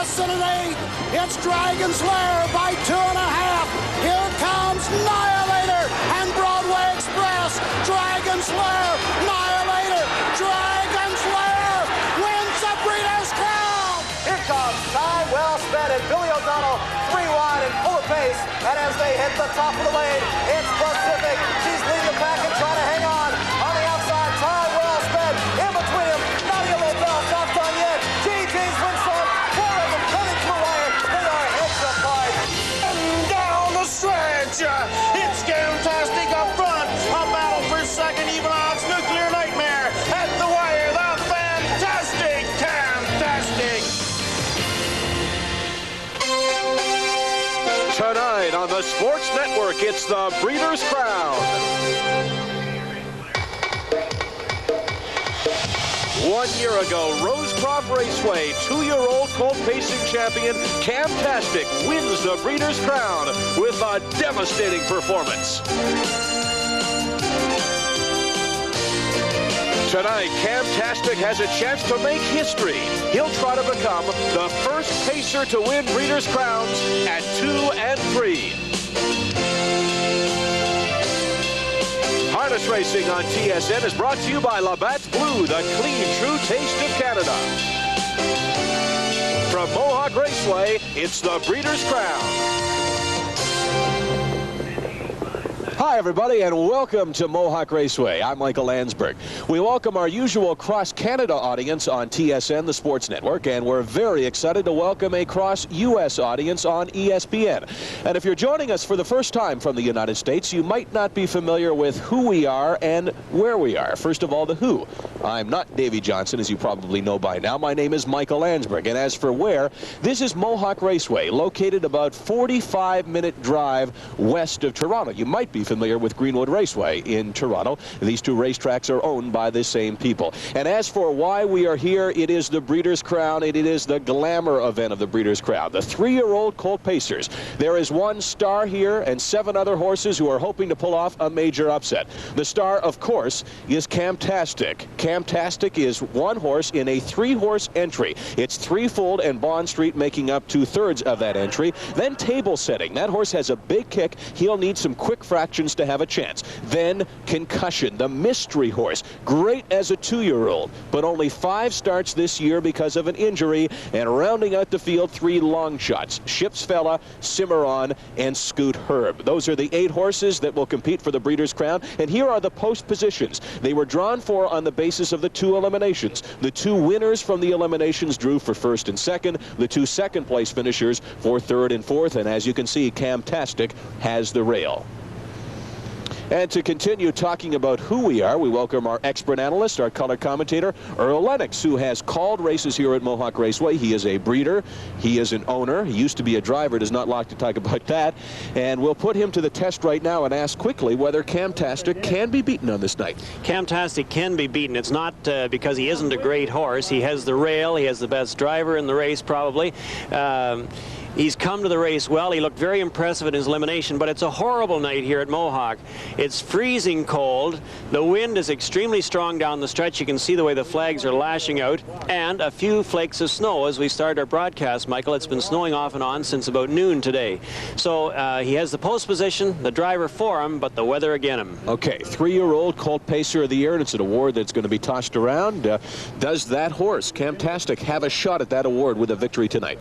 less than an 8. It's Dragon's Lair by 2.5. Here comes Annihilator and Broadway Express. Dragon's Lair, Annihilator, Dragon's Lair wins the Breeders' Crown. Here comes time well spent, and Billy O'Donnell 3 wide and full of pace. And as they hit the top of the lane, it's Pacific. She's leading the pack and trying to hang on. On the outside, time well spent. In between them, Nadia Lobel's not done yet. GG's Winston, 4 of them cutting through wire. They are heads apart. And down the stretch, it's Camtastic up front. A battle for second, even odds, Nuclear Nightmare. At the wire, the fantastic Camtastic. Tonight on the Sports Network, it's the Breeders' Crown. 1 year ago, Rosecroft Raceway, 2-year-old colt pacing champion Camtastic wins the Breeders' Crown with a devastating performance. Tonight, Camtastic has a chance to make history. He'll try to become the first pacer to win Breeders' Crowns at 2 and 3. Harness Racing on TSN is brought to you by Labatt's Blue, the clean, true taste of Canada. From Mohawk Raceway, it's the Breeders' Crown. Hi, everybody, and welcome to Mohawk Raceway. I'm Michael Landsberg. We welcome our usual cross-Canada audience on TSN, the Sports Network, and we're very excited to welcome a cross-U.S. audience on ESPN. And if you're joining us for the first time from the United States, you might not be familiar with who we are and where we are. First of all, the who. I'm not Davey Johnson, as you probably know by now. My name is Michael Landsberg, and as for where, this is Mohawk Raceway, located about 45-minute drive west of Toronto. You might be familiar with Greenwood Raceway in Toronto. These two racetracks are owned by the same people. And as for why we are here, it is the Breeders' Crown. It is the glamour event of the Breeders' Crown. The 3-year-old colt pacers. There is one star here and 7 other horses who are hoping to pull off a major upset. The star, of course, is Camtastic. Camtastic is one horse in a 3-horse entry. It's threefold and Bond Street making up 2/3 of that entry. Then table setting. That horse has a big kick. He'll need some quick fractions to have a chance. Then Concussion, the mystery horse. Great as a 2-year-old, but only 5 starts this year because of an injury. And rounding out the field, 3 long shots. Shipsfella, Cimarron, and Scoot Herb. Those are the 8 horses that will compete for the Breeders' Crown. And here are the post positions. They were drawn for on the basis of the 2 eliminations. The 2 winners from the eliminations drew for 1st and 2nd. The 2 second-place finishers for 3rd and 4th. And as you can see, Camtastic has the rail. And to continue talking about who we are, we welcome our expert analyst, our color commentator, Earl Lennox, who has called races here at Mohawk Raceway. He is a breeder. He is an owner. He used to be a driver. Does not like to talk about that. And we'll put him to the test right now and ask quickly whether Camtastic can be beaten on this night. Camtastic can be beaten. It's not because he isn't a great horse. He has the rail. He has the best driver in the race, probably. He's come to the race well. He looked very impressive in his elimination, but it's a horrible night here at Mohawk. It's freezing cold. The wind is extremely strong down the stretch. You can see the way the flags are lashing out, and a few flakes of snow as we start our broadcast, Michael. It's been snowing off and on since about noon today. So he has the post position, the driver for him, but the weather against him. Okay, 3-year-old colt pacer of the year, and it's an award that's going to be tossed around. Does that horse, Camtastic, have a shot at that award with a victory tonight?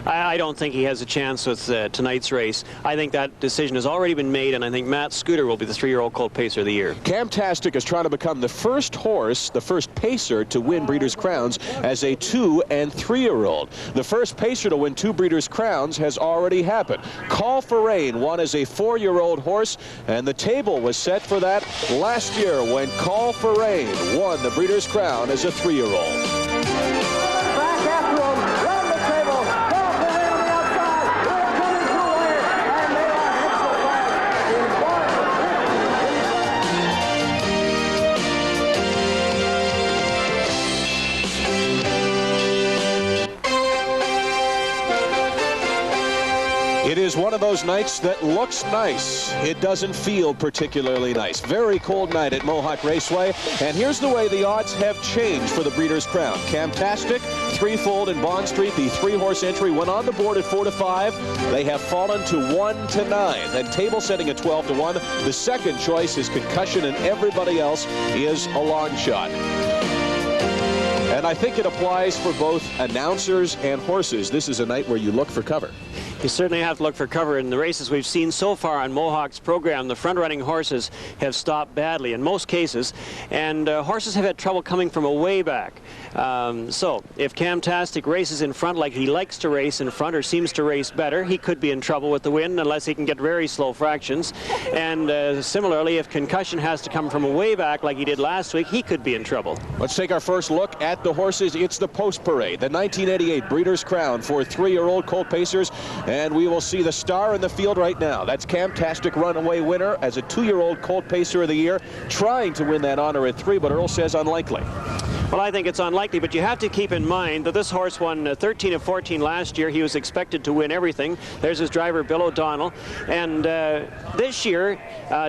I don't think he has a chance with tonight's race. I think that decision has already been made, and I think Matt Scooter will be the 3-year-old colt pacer of the year. Camtastic is trying to become the first horse, the first pacer to win Breeders' Crowns as a 2- and 3-year-old. The first pacer to win 2 Breeders' Crowns has already happened. Call for Rain won as a 4-year-old horse, and the table was set for that last year when Call for Rain won the Breeders' Crown as a 3-year-old. It is one of those nights that looks nice. It doesn't feel particularly nice. Very cold night at Mohawk Raceway. And here's the way the odds have changed for the Breeders' Crown. Camtastic, threefold in Bond Street. The three-horse entry went on the board at 4-5. They have fallen to 1-9. Then table setting at 12-1. The second choice is Concussion, and everybody else is a long shot. And I think it applies for both announcers and horses. This is a night where you look for cover. You certainly have to look for cover. In the races we've seen so far on Mohawk's program, the front-running horses have stopped badly in most cases, and horses have had trouble coming from a way back. So if Camtastic races in front like he likes to race in front, or seems to race better, he could be in trouble with the wind unless he can get very slow fractions. And similarly, if Concussion has to come from a way back like he did last week, he could be in trouble. Let's take our first look at the horses. It's the post parade, the 1988 Breeders' Crown for 3-year-old colt pacers. And we will see the star in the field right now. That's Camtastic, runaway winner as a 2-year-old colt pacer of the year, trying to win that honor at 3, but Earl says unlikely. Well, I think it's unlikely, but you have to keep in mind that this horse won 13 of 14 last year. He was expected to win everything. There's his driver, Bill O'Donnell. And this year,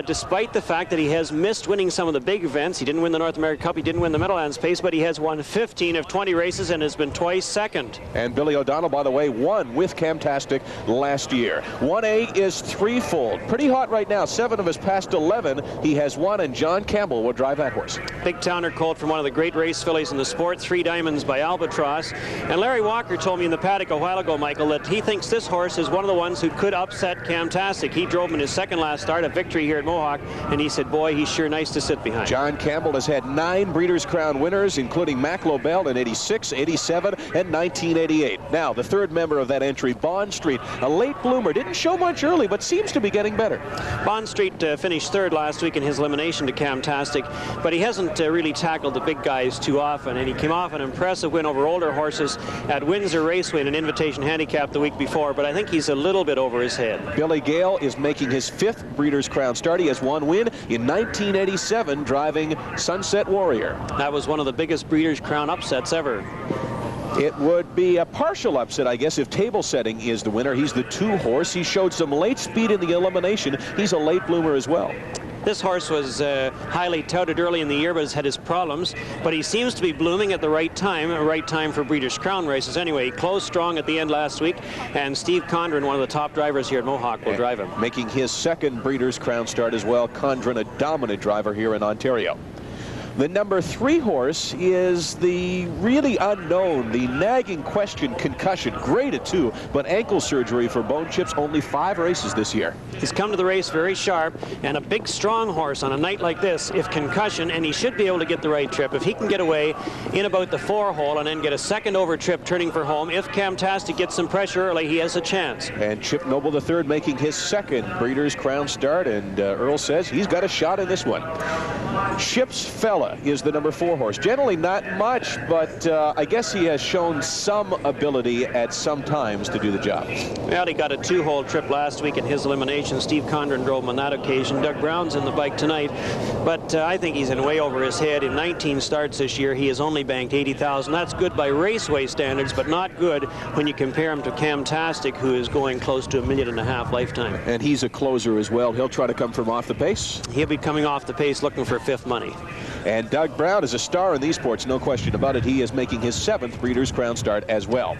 despite the fact that he has missed winning some of the big events, he didn't win the North American Cup, he didn't win the Meadowlands Pace, but he has won 15 of 20 races and has been twice second. And Billy O'Donnell, by the way, won with Camtastic last year. 1A is threefold. Pretty hot right now. 7 of his past 11 he has won, and John Campbell will drive that horse. Big Towner colt from one of the great race fillies in the sport, 3 Diamonds by Albatross. And Larry Walker told me in the paddock a while ago, Michael, that he thinks this horse is one of the ones who could upset Camtastic. He drove him in his second last start, a victory here at Mohawk, and he said, boy, he's sure nice to sit behind. John Campbell has had 9 Breeders' Crown winners, including Mac Lobel in 86, 87, and 1988. Now, the third member of that entry, Bond Street, a late bloomer, didn't show much early, but seems to be getting better. Bond Street finished third last week in his elimination to Camtastic, but he hasn't really tackled the big guys too often, and he came off an impressive win over older horses at Windsor Raceway in an invitation handicap the week before, but I think he's a little bit over his head. Billy Gale is making his 5th Breeders' Crown start. He has 1 win in 1987 driving Sunset Warrior. That was one of the biggest Breeders' Crown upsets ever. It would be a partial upset, I guess, if table setting is the winner. He's the 2 horse. He showed some late speed in the elimination. He's a late bloomer as well. This horse was highly touted early in the year, but has had his problems. But he seems to be blooming at the right time for Breeders' Crown races. Anyway, he closed strong at the end last week, and Steve Condren, one of the top drivers here at Mohawk, will drive him. Making his 2nd Breeders' Crown start as well. Condren, a dominant driver here in Ontario. The number 3 horse is the really unknown, the nagging question, Concussion. Great at 2, but ankle surgery for bone chips, only 5 races this year. He's come to the race very sharp, and a big, strong horse on a night like this, if Concussion, and he should be able to get the right trip. If he can get away in about the 4-hole and then get a second over trip turning for home, if Camtastic gets some pressure early, he has a chance. And Chip Noble III making his 2nd Breeders' Crown start, and Earl says he's got a shot in this one. Chip's Fella is the number 4 horse. Generally not much, but I guess he has shown some ability at some times to do the job. Well, he got a 2-hole trip last week in his elimination. Steve Condren drove him on that occasion. Doug Brown's in the bike tonight, but I think he's in way over his head. In 19 starts this year, he has only banked $80,000. That's good by Raceway standards, but not good when you compare him to Camtastic, who is going close to $1.5 million lifetime. And he's a closer as well. He'll try to come from off the pace. He'll be coming off the pace looking for 5th money. And Doug Brown is a star in these sports, no question about it. He is making his 7th Breeders' Crown start as well.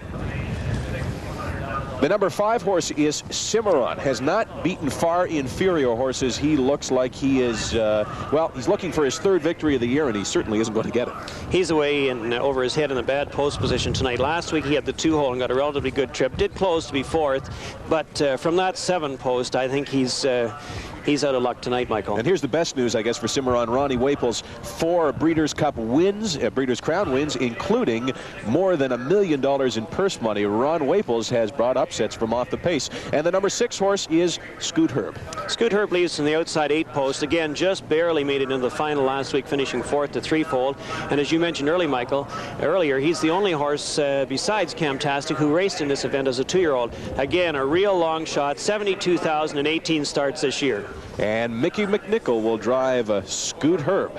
The number 5 horse is Cimarron. Has not beaten far inferior horses. He looks like he is, well, he's looking for his 3rd victory of the year, and he certainly isn't going to get it. He's away and over his head in a bad post position tonight. Last week he had the 2-hole and got a relatively good trip. Did close to be 4th, but from that 7 post, I think he's out of luck tonight, Michael. And here's the best news, I guess, for Cimarron. Ronnie Waples, 4 Breeders' Cup wins, Breeders' Crown wins, including more than $1 million in purse money. Ron Waples has brought upsets from off the pace. And the number 6 horse is Scoot Herb. Scoot Herb leads from the outside 8 post. Again, just barely made it into the final last week, finishing 4th to 3-fold. And as you mentioned earlier, he's the only horse besides Camtastic who raced in this event as a 2-year-old. Again, a real long shot, 72,018 starts this year. And Mickey McNichol will drive Scoot Herb.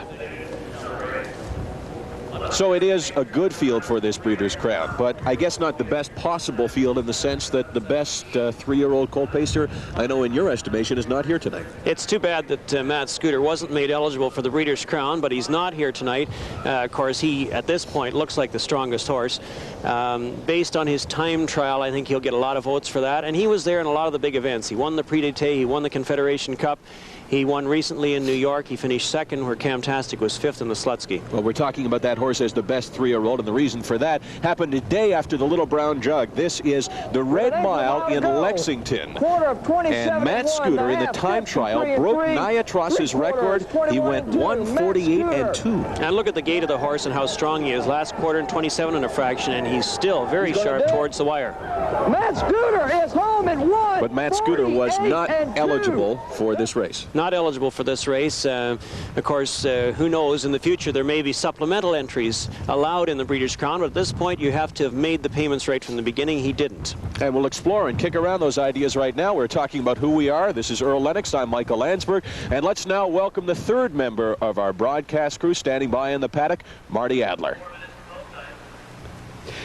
So it is a good field for this Breeders' Crown, but I guess not the best possible field in the sense that the best 3-year-old Colt Pacer, I know in your estimation, is not here tonight. It's too bad that Matt Scooter wasn't made eligible for the Breeders' Crown, but he's not here tonight. Of course, he, at this point, looks like the strongest horse. Based on his time trial, I think he'll get a lot of votes for that, and he was there in a lot of the big events. He won the Prix d'Été, he won the Confederation Cup. He won recently in New York. He finished second, where Camtastic was fifth in the Slutsky. Well, we're talking about that horse as the best 3-year-old, and the reason for that happened a day after the Little Brown Jug. This is the Red Mile in Lexington. And Matt Scooter, in the time trial, broke Nia Tross's record. He went 1:48.2. And look at the gait of the horse and how strong he is. Last quarter in 27 and a fraction, and he's still very sharp towards the wire. Matt Scooter is home at 1. But Matt Scooter was not eligible for this race. Not eligible for this race. Of course, who knows, in the future there may be supplemental entries allowed in the Breeders' Crown, but at this point you have to have made the payments right from the beginning. He didn't. And we'll explore and kick around those ideas right now. We're talking about who we are. This is Earl Lennox. I'm Michael Landsberg. And let's now welcome the third member of our broadcast crew standing by in the paddock, Marty Adler.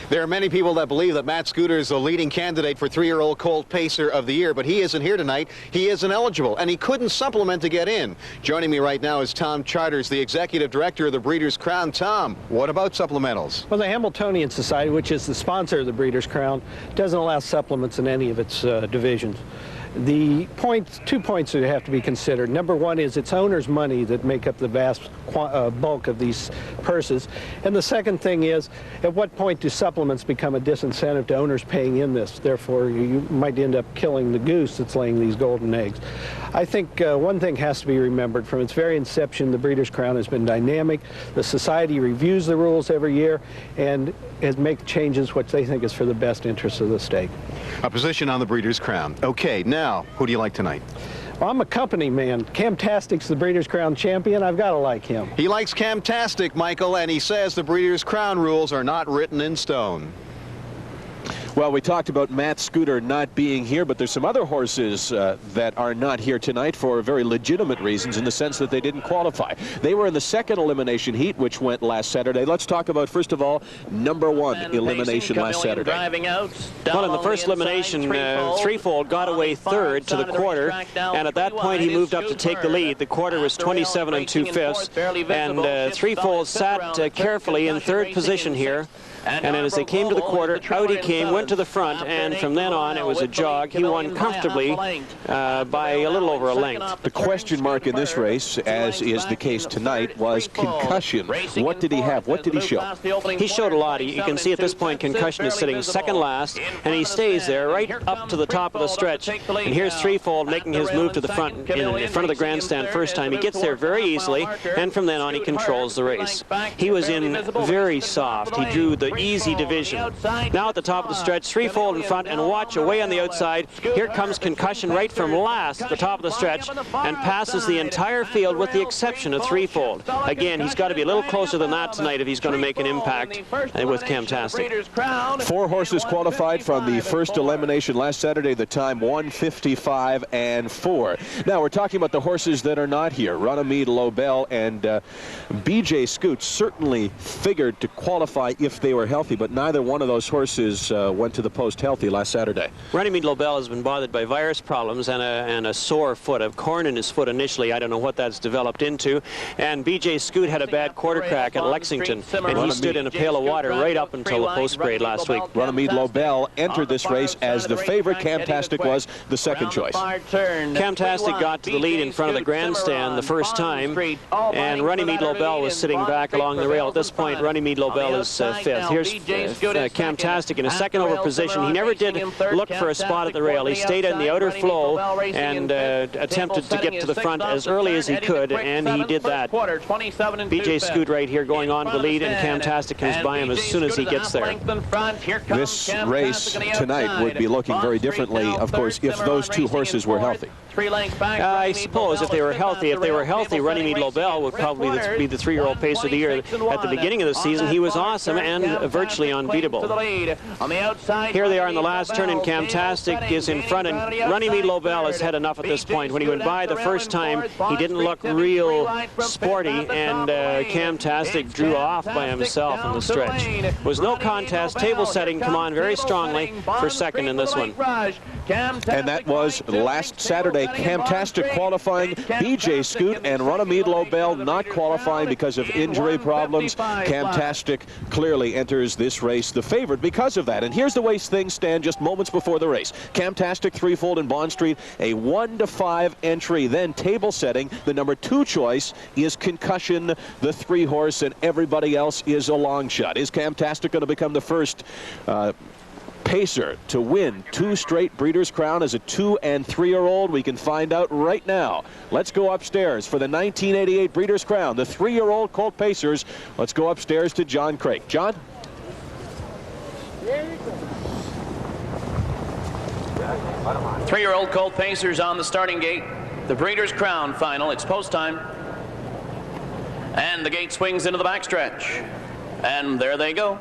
There are many people that believe that Matt Scooter is the leading candidate for 3-year-old Colt Pacer of the Year, but he isn't here tonight. He isn't eligible, and he couldn't supplement to get in. Joining me right now is Tom Charters, the executive director of the Breeders' Crown. Tom, what about supplementals? Well, the Hamiltonian Society, which is the sponsor of the Breeders' Crown, doesn't allow supplements in any of its divisions. The two points that have to be considered. Number one is its owner's money that make up the vast bulk of these purses. And the second thing is, at what point do supplements become a disincentive to owners paying in this? Therefore, you might end up killing the goose that's laying these golden eggs. I think one thing has to be remembered. From its very inception, the Breeders' Crown has been dynamic. The Society reviews the rules every year and make changes which they think is for the best interest of the stake. A position on the Breeders' Crown. Okay, now, who do you like tonight? Well, I'm a company man. Camtastic's the Breeders' Crown champion. I've got to like him. He likes Camtastic, Michael, and he says the Breeders' Crown rules are not written in stone. Well, we talked about Matt Scooter not being here, but there's some other horses that are not here tonight for very legitimate reasons in the sense that they didn't qualify. They were in the second elimination heat, which went last Saturday. Let's talk about, first of all, number one elimination last Saturday. Well, in the first elimination, Threefold got away third to the quarter, and at that point he moved up to take the lead. The quarter was 27 2/5, and Threefold sat carefully in third position here. And then as they came to the quarter, out he came, went to the front, and from then on it was a jog. He won comfortably by a little over a length. The question mark in this race, as is the case tonight, was concussion. What did he have? What did he show? He showed a lot. You can see at this point concussion is sitting second last, and he stays there right up to the top of the stretch. And here's Threefold making his move to the front, in front of the grandstand first time. He gets there very easily, and from then on he controls the race. He was in very soft. He drew the easy division. Now at the top of the stretch, Threefold in front, and watch away on the outside. Here comes concussion right from last at the top of the stretch and passes the entire field with the exception of Threefold. Again, he's got to be a little closer than that tonight if he's going to make an impact with Camtastic. 4 horses qualified from the first elimination last Saturday, the time 1:55.4. Now we're talking about the horses that are not here. Runnymede, Lobel, and BJ Scoot certainly figured to qualify if they were healthy, but neither one of those horses went to the post healthy last Saturday. Runnymede Lobel has been bothered by virus problems and a sore foot, a corn in his foot initially. I don't know what that's developed into. And BJ Scoot had a bad quarter crack at Lexington, and he stood in a pail of water right up until the post parade last week. Runnymede Lobel entered this race as the favorite. Camtastic was the second choice. Camtastic got to the lead in front of the grandstand the first time, and Runnymede Lobel was sitting back along the rail. At this point, Runnymede Lobel is fifth. Here's Camtastic in a second over position. He never did look for a spot at the rail. He stayed in the outer flow and attempted to get to the front as early as he could, and he did that. BJ Scoot right here going on to the lead, and Camtastic comes by him as soon as he gets there. This race tonight would be looking very differently, of course, if those two horses were healthy. 3 lengths back. I suppose if they were healthy, Runnymede Lobel would probably be the 3-year-old pacer of the year. At the beginning of the season, he was awesome and virtually unbeatable. Here they are in the last turn, and Camtastic is in front, and Runnymede Lobel has had enough at this point. When he went by the first time, he didn't look real sporty, and Camtastic drew off by himself in the stretch. It was no contest. Table setting come on very strongly for second in this one. And that was last Saturday. Camtastic qualifying, BJ Scoot and Runnymede Lobel not qualifying because of injury problems. Camtastic clearly enters this race the favorite because of that. And here's the way things stand just moments before the race. Camtastic threefold in Bond Street, a 1-5 entry. Then table setting, the number 2 choice is Concussion, the 3-horse, and everybody else is a long shot. Is Camtastic going to become the first pacer to win 2 straight Breeders' Crown as a 2- and 3-year-old? We can find out right now. Let's go upstairs for the 1988 Breeders' Crown, the 3-year-old Colt Pacers. Let's go upstairs to John Craik. John? 3-year-old Colt Pacers on the starting gate. The Breeders' Crown final. It's post time. And the gate swings into the backstretch. And there they go.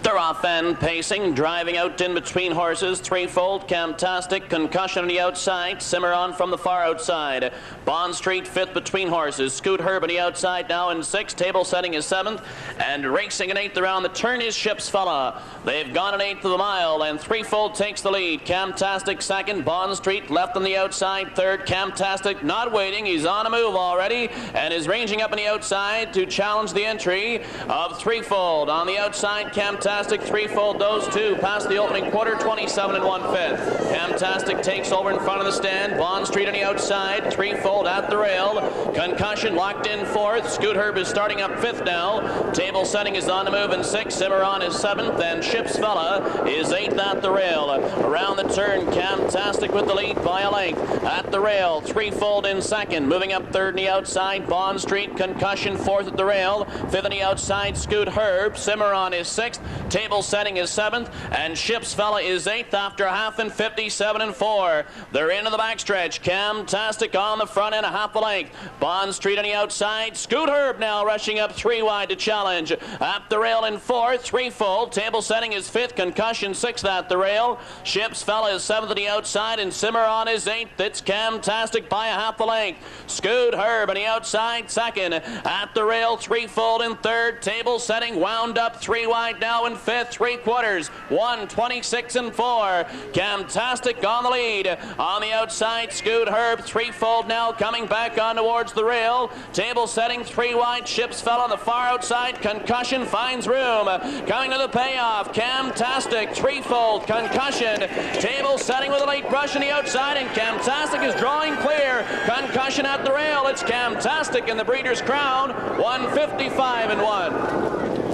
They're off and pacing, driving out in between horses. Threefold, Camtastic, Concussion on the outside, Cimarron from the far outside. Bond Street 5th between horses. Scoot Herb on the outside now in 6th. Table setting is 7th. And racing in 8th around the turn is Ship's Fella. They've gone an 1/8 of the mile, and Threefold takes the lead. Camtastic 2nd, Bond Street left on the outside 3rd. Camtastic not waiting, he's on a move already, and is ranging up on the outside to challenge the entry of Threefold. On the outside, Camtastic, Threefold, those two past the opening quarter, 27 1/5. Camtastic takes over in front of the stand. Bond Street on the outside, Threefold at the rail. Concussion locked in 4th. Scoot Herb is starting up 5th now. Table setting is on the move in 6th. Cimarron is 7th, and Ship's Fella is 8th at the rail. Around the turn, Camtastic with the lead by a length. At the rail, Threefold in 2nd. Moving up 3rd on the outside, Bond Street. Concussion 4th at the rail. 5th on the outside, Scoot Herb. Cimarron is 6th. Table setting is 7th, and Ship's Fella is 8th after a half in 57 4. They're into the backstretch. Camtastic on the front end, a half a length. Bond Street on the outside. Scoot Herb now rushing up 3 wide to challenge. At the rail in 4th, Threefold. Table setting is 5th. Concussion 6th at the rail. Ship's Fella is 7th on the outside, and Cimarron is 8th. It's Camtastic by a half a length. Scoot Herb on the outside 2nd. At the rail, Threefold in 3rd. Table setting wound up 3 wide now in 5th, 3/4, 1:26 4. Camtastic on the lead. On the outside, Scoot Herb. Threefold now coming back on towards the rail. Table setting 3 wide. Ship's Fella on the far outside. Concussion finds room. Coming to the payoff. Camtastic, Threefold, Concussion. Table setting with a late brush on the outside, and Camtastic is drawing clear. Concussion at the rail. It's Camtastic in the Breeders' Crown. 1:55 1.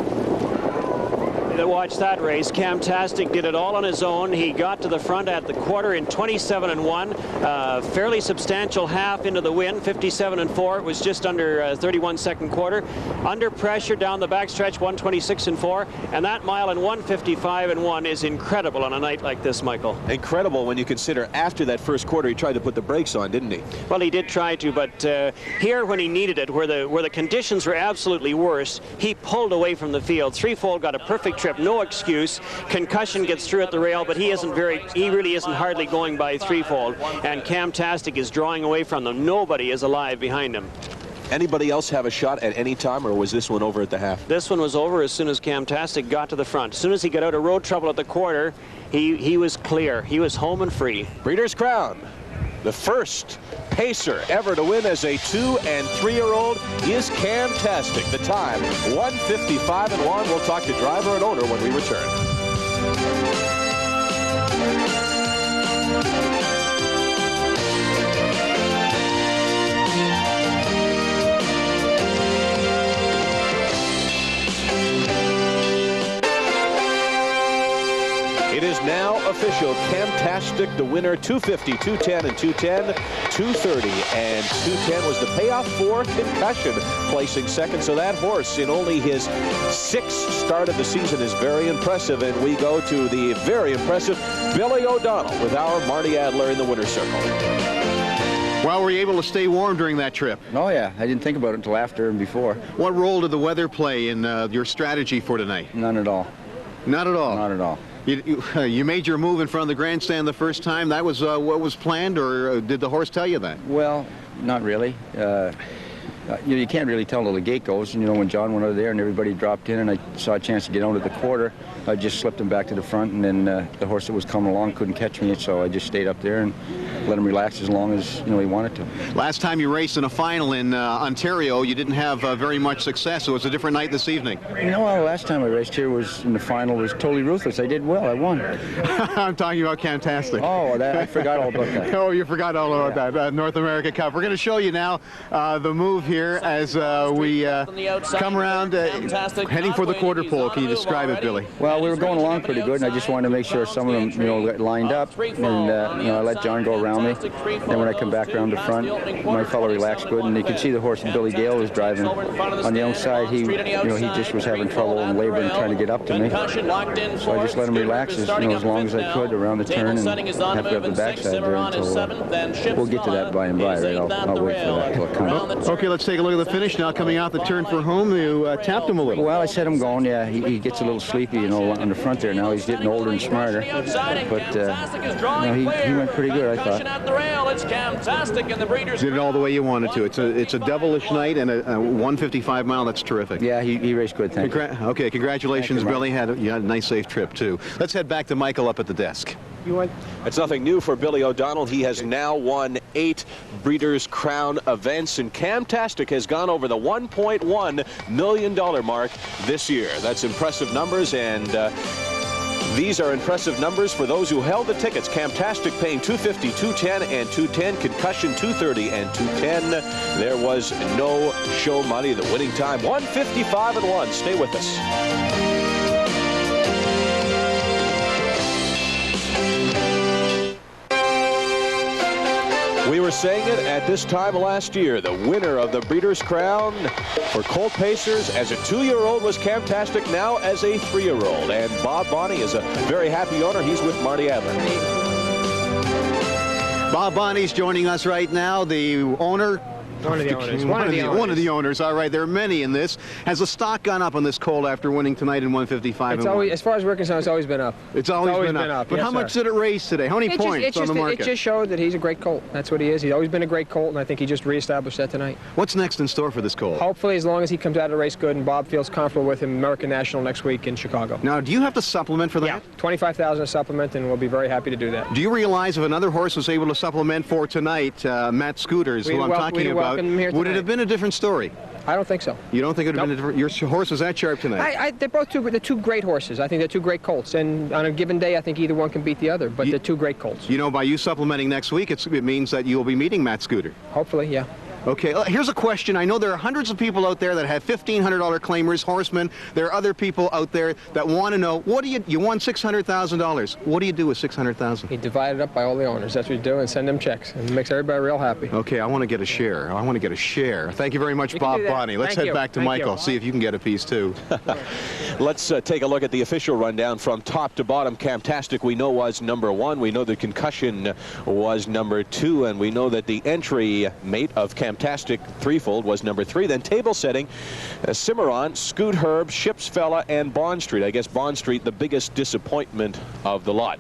To watch that race, Camtastic did it all on his own. He got to the front at the quarter in 27 1, fairly substantial half into the win, 57 4. It was just under 31 second quarter. Under pressure down the backstretch, 1:26 4, and that mile in 1:55 1 is incredible on a night like this, Michael. Incredible when you consider after that first quarter he tried to put the brakes on, didn't he? Well, he did try to, but here when he needed it, where the conditions were absolutely worse, he pulled away from the field. Threefold got a perfect trip, no excuse. Concussion gets through at the rail, but he really isn't hardly going by Threefold, and Camtastic is drawing away from them. Nobody is alive behind him. Anybody else have a shot at any time, or was this one over at the half? This one was over as soon as Camtastic got to the front. As soon as he got out of road trouble at the quarter, he was clear. He was home and free. Breeders' Crown. The first pacer ever to win as a 2- and 3-year-old is Camtastic. The time, 1:55 1. We'll talk to driver and owner when we return. It is now official. Camtastic, the winner, 250, 210, and 210. 230 and 210 was the payoff for concussion, placing second. So that horse, in only his 6th start of the season, is very impressive. And we go to the very impressive Billy O'Donnell with our Marty Adler in the winner's circle. Well, were you able to stay warm during that trip? Oh, yeah. I didn't think about it until after and before. What role did the weather play in your strategy for tonight? None at all. Not at all? Not at all. You made your move in front of the grandstand the first time. That was what was planned, or did the horse tell you that? Well, not really. You can't really tell till the gate goes. And, when John went over there and everybody dropped in and I saw a chance to get out at the quarter, I just slipped him back to the front, and then the horse that was coming along couldn't catch me, so I just stayed up there and let him relax as long as he wanted to. Last time you raced in a final in Ontario, you didn't have very much success. It was a different night this evening. Last time I raced here was in the final was totally ruthless. I did well. I won. I'm talking about Camtastic. Oh, I forgot all about that. Oh, you forgot all about that North America Cup. We're going to show you now the move here as we come around heading for the quarter pole. Can you describe it, Billy? Well, we were going along pretty good, and I just wanted to make sure some of them, got lined up, and I let John go around me. Then when I come back around the front, my fellow relaxed good, and you can see the horse that Billy Gale was driving on the outside. He just was having trouble and laboring trying to get up to me. So I just let him relax as long as I could around the turn and have to have the backside there until we'll get to that by and by, right? I'll wait for that till it comes. Okay, let's take a look at the finish now. Coming out the turn for home, you tapped him a little. Well, I set him going. Yeah, he gets a little sleepy, on the front there now. He's getting older and smarter. But he went pretty good, I thought. Did it all the way you wanted to. It's a devilish night and a 155 mile. That's terrific. Yeah, he raced good. Thank you. Okay, congratulations, Billy. You had a nice, safe trip too. Let's head back to Michael up at the desk. It's nothing new for Billy O'Donnell. He has now won 8 Breeders' Crown events, and Camtastic has gone over the $1.1 million mark this year. That's impressive numbers, and these are impressive numbers for those who held the tickets. Camtastic paying $250, $210, and $210. Concussion $230 and $210. There was no show money. The winning time $155 and 1. Stay with us. We were saying it at this time last year. The winner of the Breeders' Crown for Colt Pacers as a 2-year-old was Camtastic, now as a 3-year-old. And Bob Boni is a very happy owner. He's with Marty Adler. Bob Boni's joining us right now, the owner. One of the owners. One of the owners. All right, there are many in this. Has the stock gone up on this Colt after winning tonight in 155? It's always, as far as we're concerned, it's always been up. It's always been up. But yes, how much did it raise today? How many points on the market? It just showed that he's a great Colt. That's what he is. He's always been a great Colt, and I think he just reestablished that tonight. What's next in store for this Colt? Hopefully, as long as he comes out of the race good and Bob feels comfortable with him, American National next week in Chicago. Now, do you have to supplement for that? Yeah, $25,000 a supplement, and we'll be very happy to do that. Do you realize if another horse was able to supplement for tonight, Matt Scooters, who I'm talking about, would it have been a different story? I don't think so. You don't think it would have been a different? Your horse was that sharp tonight. They're both they're two great horses. I think they're two great Colts, and on a given day, I think either one can beat the other. But they're two great Colts. By you supplementing next week, it means that you'll be meeting Matt Scooter. Hopefully, yeah. Okay, here's a question. I know there are hundreds of people out there that have $1,500 claimers, horsemen. There are other people out there that want to know, what do you won $600,000. What do you do with $600,000? You divide it up by all the owners. That's what you do, and send them checks. And it makes everybody real happy. Okay, I want to get a share. Thank you very much, Bob Boni. Let's head back to Michael, see if you can get a piece too. Let's take a look at the official rundown from top to bottom. Camtastic, we know, was #1. We know that Concussion was #2, and we know that the entry mate of Camtastic threefold was #3. Then table setting, Cimarron, Scoot Herb, Ship's Fella, and Bond Street. I guess Bond Street, the biggest disappointment of the lot.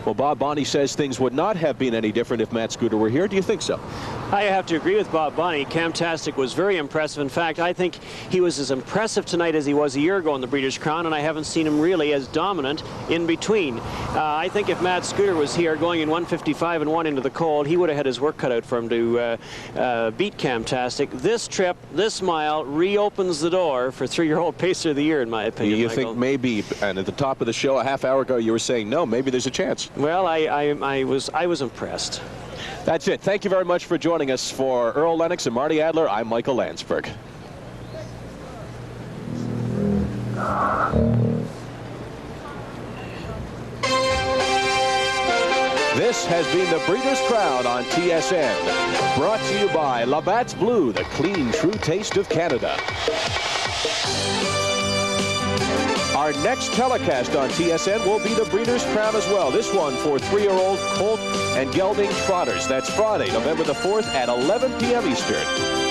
Well, Bob Boni says things would not have been any different if Matt Scooter were here. Do you think so? I have to agree with Bob Boni. Camtastic was very impressive. In fact, I think he was as impressive tonight as he was a year ago in the Breeders' Crown, and I haven't seen him really as dominant in between. I think if Matt Scooter was here going in 155 and 1 into the Colt, he would have had his work cut out for him to beat Camtastic. This trip, this mile, reopens the door for 3-year-old Pacer of the Year, in my opinion. You think maybe, and at the top of the show a half hour ago, you were saying, no, maybe there's a chance. Well, I was impressed. That's it. Thank you very much for joining us. For Earl Lennox and Marty Adler, I'm Michael Landsberg. This has been the Breeders' Crown on TSN. Brought to you by Labatt's Blue, the clean, true taste of Canada. Our next telecast on TSN will be the Breeders' Crown as well. This one for 3-year-old Colt and Gelding Trotters. That's Friday, November the 4th at 11 p.m. Eastern.